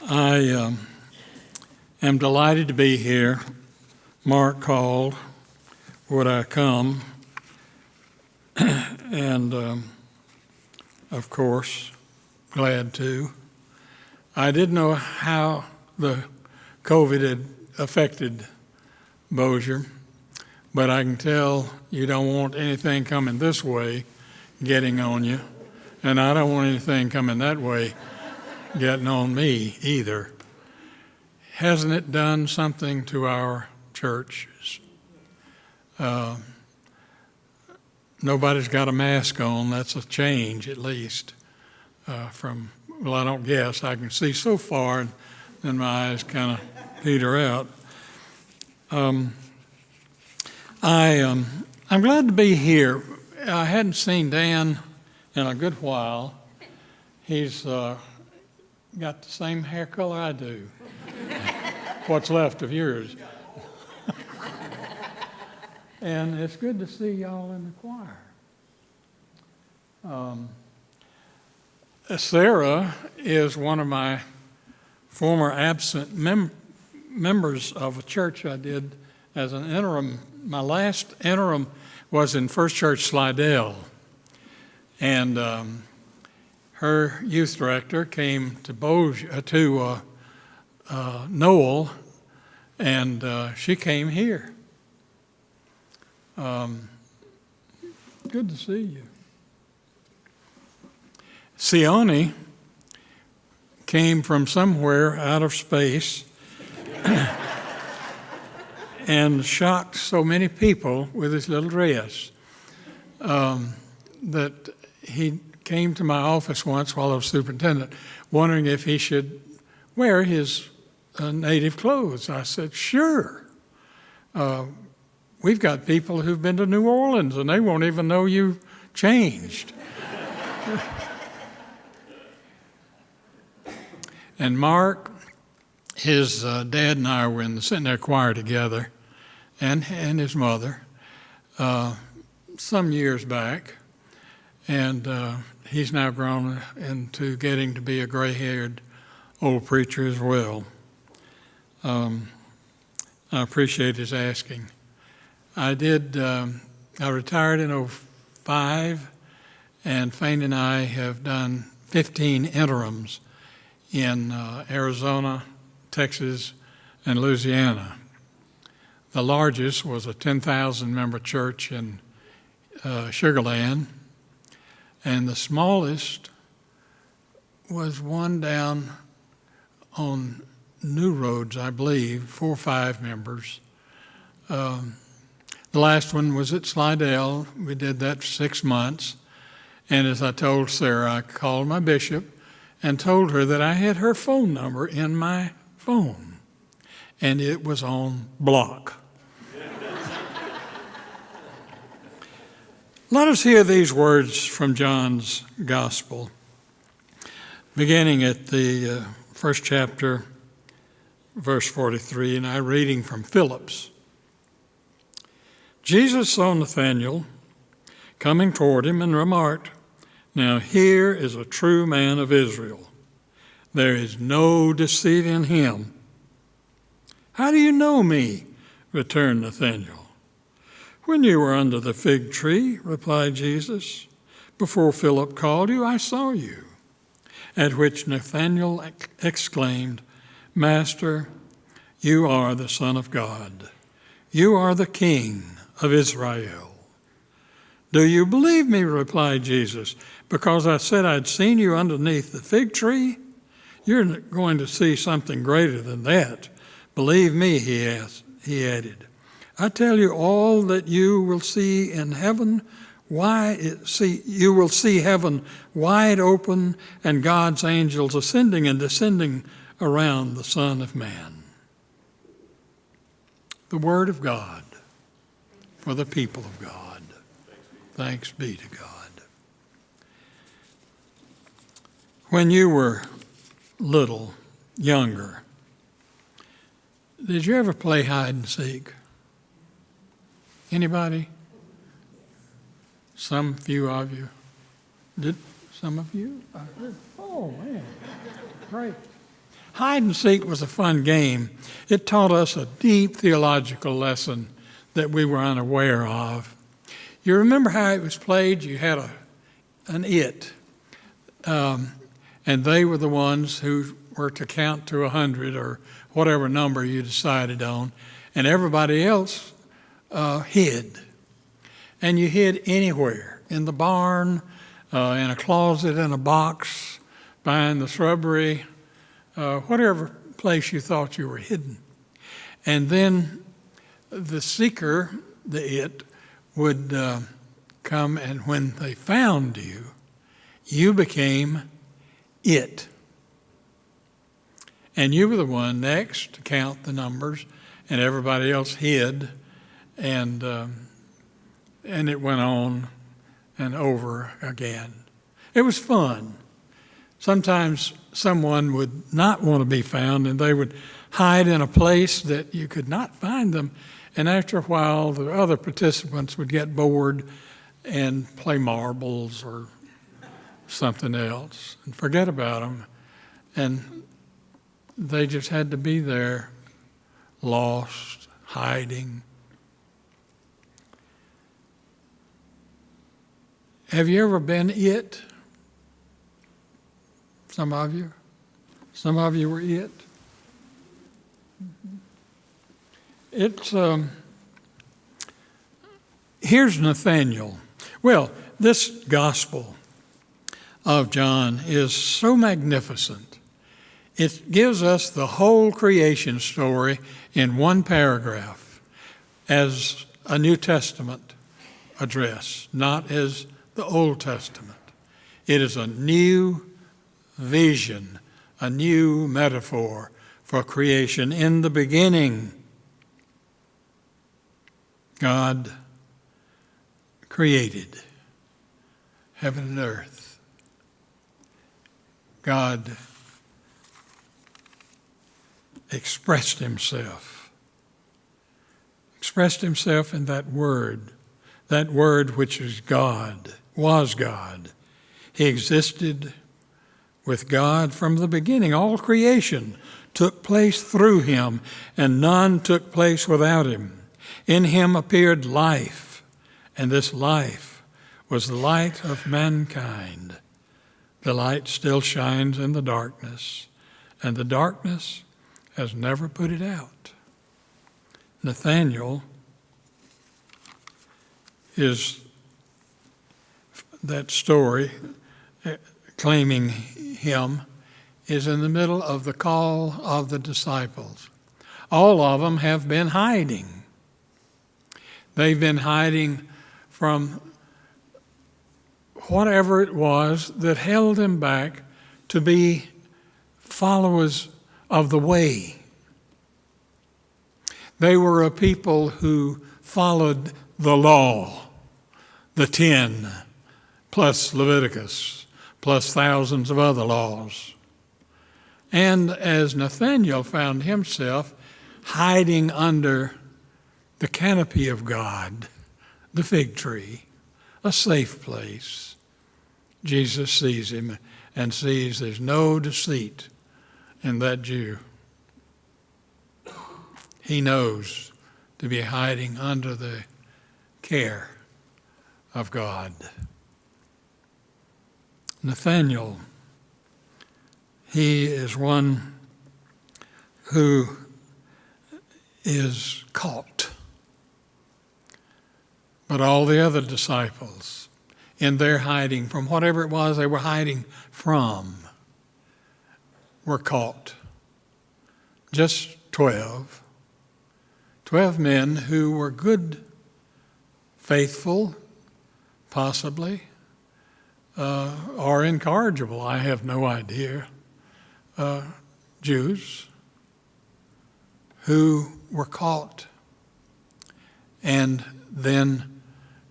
I am delighted to be here. Mark called, would I come? And of course, glad to. I didn't know how the COVID had affected Bossier, but I can tell you don't want anything coming this way getting on you, and I don't want anything coming that way getting on me either. Hasn't it done something to our churches? Nobody's got a mask on. That's a change, at least, well, I don't guess. I can see so far, and then my eyes kind of peter out. I'm glad to be here. I hadn't seen Dan in a good while. He's got the same hair color I do. What's left of yours. And it's good to see y'all in the choir. Sarah is one of my former absent members of a church I did as an interim. My last interim was in First Church Slidell. And her youth director came to Noel, and she came here. Good to see you. Sione came from somewhere out of space and shocked so many people with his little dress that he came to my office once while I was superintendent, wondering if he should wear his native clothes. I said, sure. We've got people who've been to New Orleans and they won't even know you changed. And Mark, his dad and I were sitting there choir together, and his mother, some years back. And he's now grown into getting to be a gray-haired old preacher as well. I appreciate his asking. I retired in 2005, and Fane and I have done 15 interims in Arizona, Texas, and Louisiana. The largest was a 10,000-member church in Sugar Land, and the smallest was one down on New Roads, I believe, 4 or 5 members. The last one was at Slidell. We did that for 6 months. And as I told Sarah, I called my bishop and told her that I had her phone number in my phone. And it was on block. Let us hear these words from John's Gospel, beginning at the first chapter, verse 43, and I'm reading from Philip's. Jesus saw Nathanael coming toward him and remarked, "Now here is a true man of Israel. There is no deceit in him." "How do you know me?" returned Nathanael. "When you were under the fig tree," replied Jesus, "before Philip called you, I saw you." At which Nathanael exclaimed, "Master, you are the Son of God. You are the King of Israel." "Do you believe me?" replied Jesus, "because I said I'd seen you underneath the fig tree? You're going to see something greater than that. Believe me," he added. "I tell you, all that you will see in heaven, you will see heaven wide open and God's angels ascending and descending around the Son of Man." The Word of God for the people of God. Thanks be to God. When you were little, younger, did you ever play hide and seek? Anybody? Some few of you. Did some of you? Oh, man. Great. hide and seek was a fun game. It taught us a deep theological lesson that we were unaware of. You remember how it was played? You had an it, and they were the ones who were to count to 100 or whatever number you decided on, and everybody else hid. And you hid anywhere, in the barn, in a closet, in a box, behind the shrubbery, whatever place you thought you were hidden. And then the seeker, the it, would come, and when they found you, you became it. And you were the one next to count the numbers, and everybody else hid, and it went on and over again. It was fun. Sometimes someone would not want to be found, and they would hide in a place that you could not find them. And after a while, the other participants would get bored and play marbles or something else and forget about them. And they just had to be there, lost, hiding. Have you ever been it? Some of you? Some of you were it? It's, here's Nathaniel. Well, this gospel of John is so magnificent. It gives us the whole creation story in one paragraph as a New Testament address, not as the Old Testament. It is a new vision, a new metaphor for creation. In the beginning, God created heaven and earth. God expressed himself in that word which is God, was God. He existed with God from the beginning. All creation took place through him, and none took place without him. In him appeared life, and this life was the light of mankind. The light still shines in the darkness, and the darkness has never put it out. Nathaniel is that story claiming him is in the middle of the call of the disciples. All of them have been hiding. They've been hiding from whatever it was that held them back to be followers of the way. They were a people who followed the law, the 10, plus Leviticus, plus thousands of other laws. And as Nathaniel found himself hiding under the canopy of God, the fig tree, a safe place, Jesus sees him and sees there's no deceit in that Jew. He knows to be hiding under the care of God. Nathaniel, he is one who is caught. But all the other disciples, in their hiding from whatever it was they were hiding from, were caught. Just 12 men who were good, faithful, possibly, or incorrigible, I have no idea, Jews who were caught and then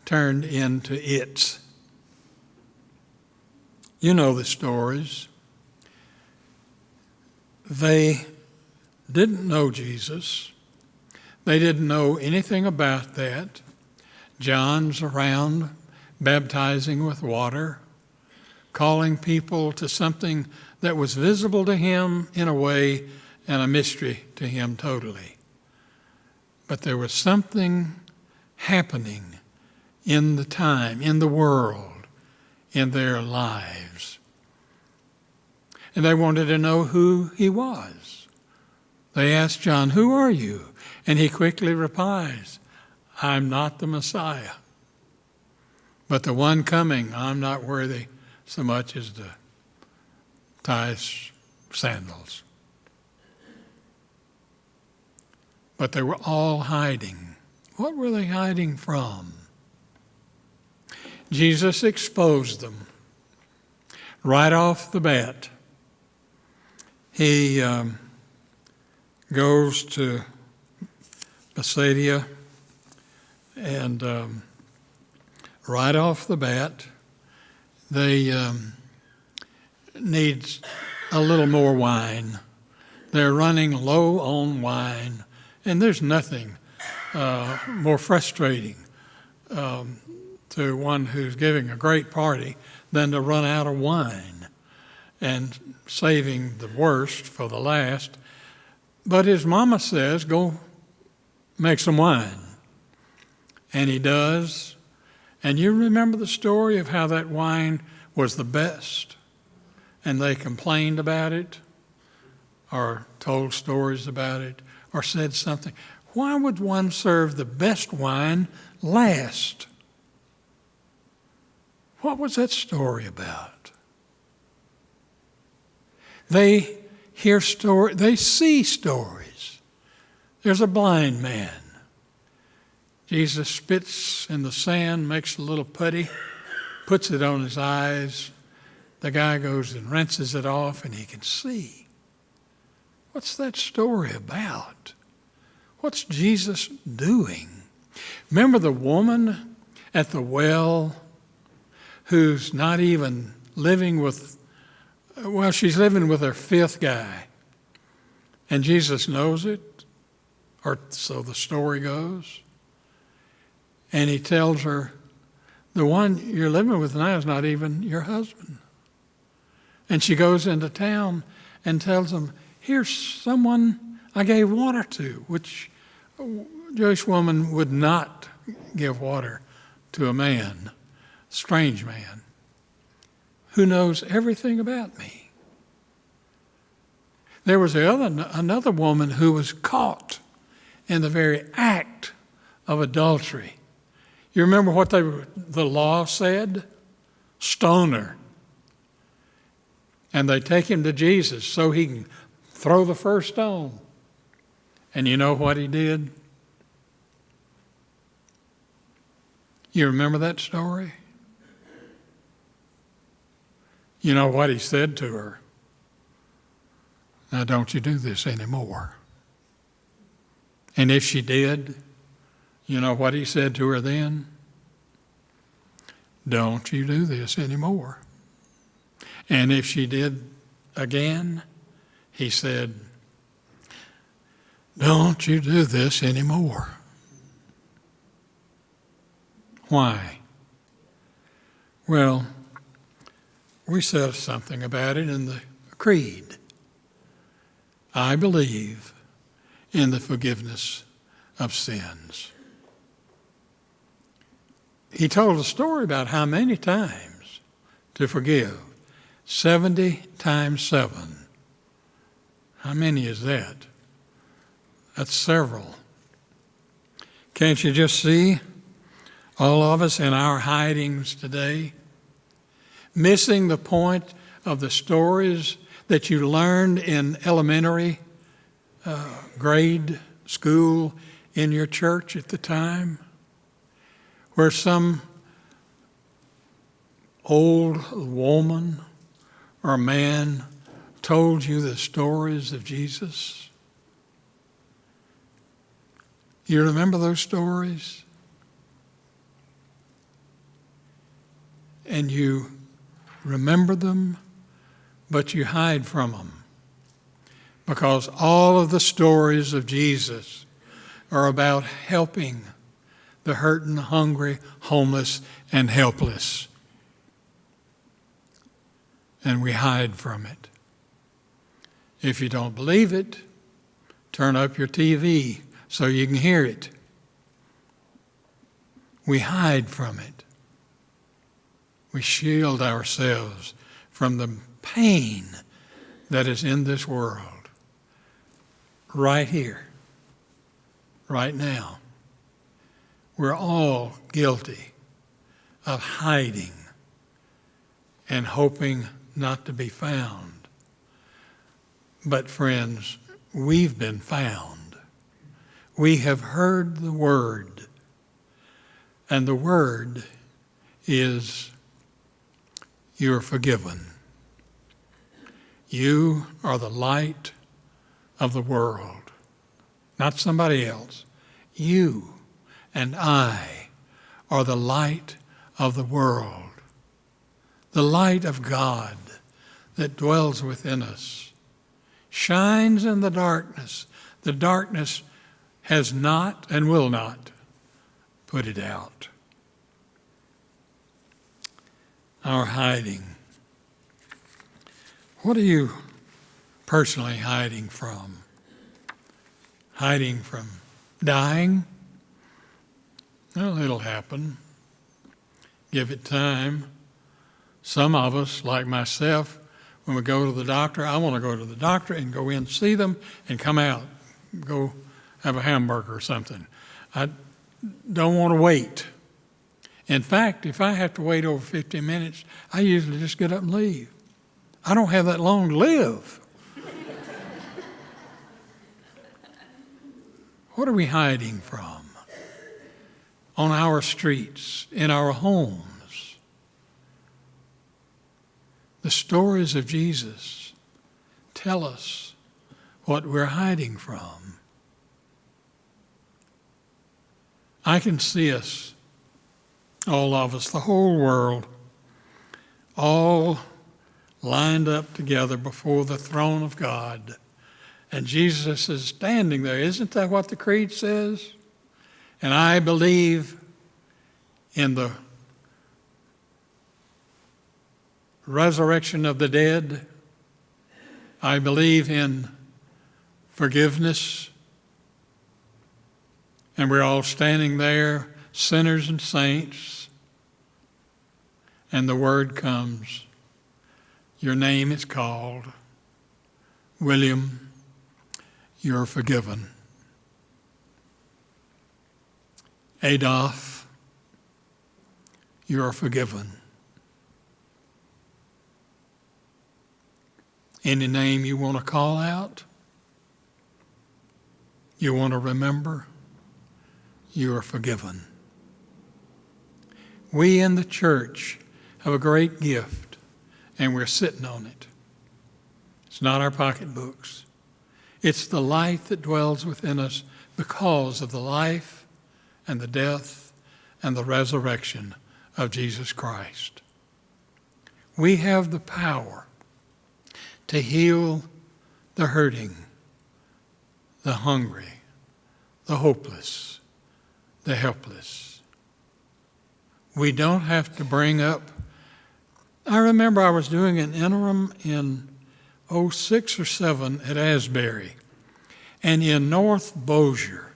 turned into its. You know the stories. They didn't know Jesus. They didn't know anything about that. John's around baptizing with water, calling people to something that was visible to him in a way and a mystery to him totally. But there was something happening in the time, in the world, in their lives. And they wanted to know who he was. They asked John, "Who are you?" And he quickly replies, "I'm not the Messiah, but the one coming, I'm not worthy so much as to tie his sandals." But they were all hiding. What were they hiding from? Jesus exposed them right off the bat. He goes to Bethsaida, and right off the bat, they need a little more wine. They're running low on wine, and there's nothing more frustrating to one who's giving a great party than to run out of wine and saving the worst for the last. But his mama says, "Go make some wine." And he does. And you remember the story of how that wine was the best, and they complained about it, or told stories about it, or said something. Why would one serve the best wine last? What was that story about? They hear stories, they see stories. There's a blind man. Jesus spits in the sand, makes a little putty, puts it on his eyes. The guy goes and rinses it off, and he can see. What's that story about? What's Jesus doing? Remember the woman at the well who's not even living with, well, she's living with her fifth guy. And Jesus knows it, or so the story goes. And he tells her, the one you're living with now is not even your husband. And she goes into town and tells him, "Here's someone I gave water to," which a Jewish woman would not give water to a man, strange man, who knows everything about me. There was another woman who was caught in the very act of adultery. You remember what the law said? Stone her. And they take him to Jesus so he can throw the first stone. And you know what he did? You remember that story? You know what he said to her? "Now don't you do this anymore." And if she did, you know what he said to her then? "Don't you do this anymore." And if she did again, he said, "Don't you do this anymore." Why? Well, we said something about it in the creed. I believe in the forgiveness of sins. He told a story about how many times to forgive. 70 times 7. How many is that? That's several. Can't you just see all of us in our hidings today, missing the point of the stories that you learned in elementary grade school in your church at the time, where some old woman or man told you the stories of Jesus? You remember those stories? And you remember them, but you hide from them. Because all of the stories of Jesus are about helping the hurting, hungry, homeless, and helpless. And we hide from it. If you don't believe it, turn up your TV so you can hear it. We hide from it. We shield ourselves from the pain that is in this world. Right here, right now. We're all guilty of hiding and hoping not to be found. But friends, we've been found. We have heard the word. And the word is, you're forgiven. You are the light of the world. Not somebody else. You and I are the light of the world. The light of God that dwells within us shines in the darkness. The darkness has not and will not put it out. Our hiding. What are you personally hiding from? Hiding from dying? Well, it'll happen. Give it time. Some of us, like myself, when we go to the doctor, I want to go to the doctor and go in, see them, and come out. Go have a hamburger or something. I don't want to wait. In fact, if I have to wait over 15 minutes, I usually just get up and leave. I don't have that long to live. What are we hiding from? On our streets, in our homes. The stories of Jesus tell us what we're hiding from. I can see us, all of us, the whole world, all lined up together before the throne of God. And Jesus is standing there. Isn't that what the creed says? And I believe in the resurrection of the dead. I believe in forgiveness. And we're all standing there, sinners and saints. And the word comes. Your name is called. William, you're forgiven. Adolf, you're forgiven. Any name you want to call out, you want to remember, you are forgiven. We in the church have a great gift, and we're sitting on it. It's not our pocketbooks. It's the light that dwells within us because of the life and the death and the resurrection of Jesus Christ. We have the power to heal the hurting, the hungry, the hopeless, the helpless. We don't have to bring up. I remember I was doing an interim in 06 or 07 at Asbury, and in North Bossier,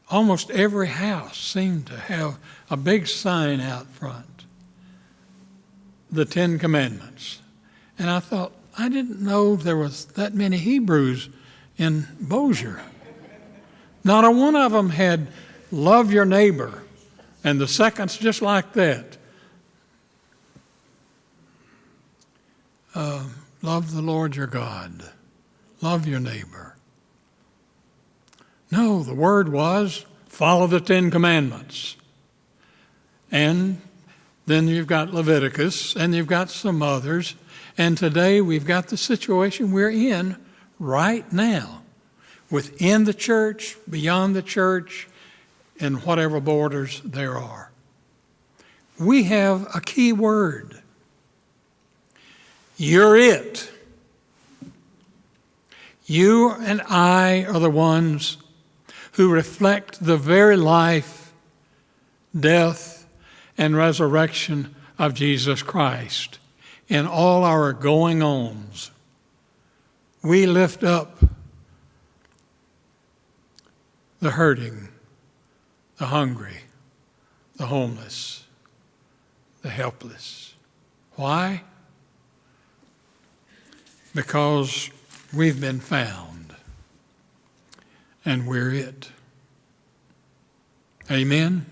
almost every house seemed to have a big sign out front, the 10 Commandments. And I thought, I didn't know there was that many Hebrews in Bossier. Not a one of them had love your neighbor, and the second's just like that. Love the Lord your God. Love your neighbor. No, the word was follow the 10 Commandments. And then you've got Leviticus, and you've got some others. And today we've got the situation we're in right now, within the church, beyond the church, in whatever borders there are. We have a key word. You're it. You and I are the ones who reflect the very life, death, and resurrection of Jesus Christ in all our going-ons. we lift up the hurting, the hungry, the homeless, the helpless. Why? Because we've been found, and we're it. Amen?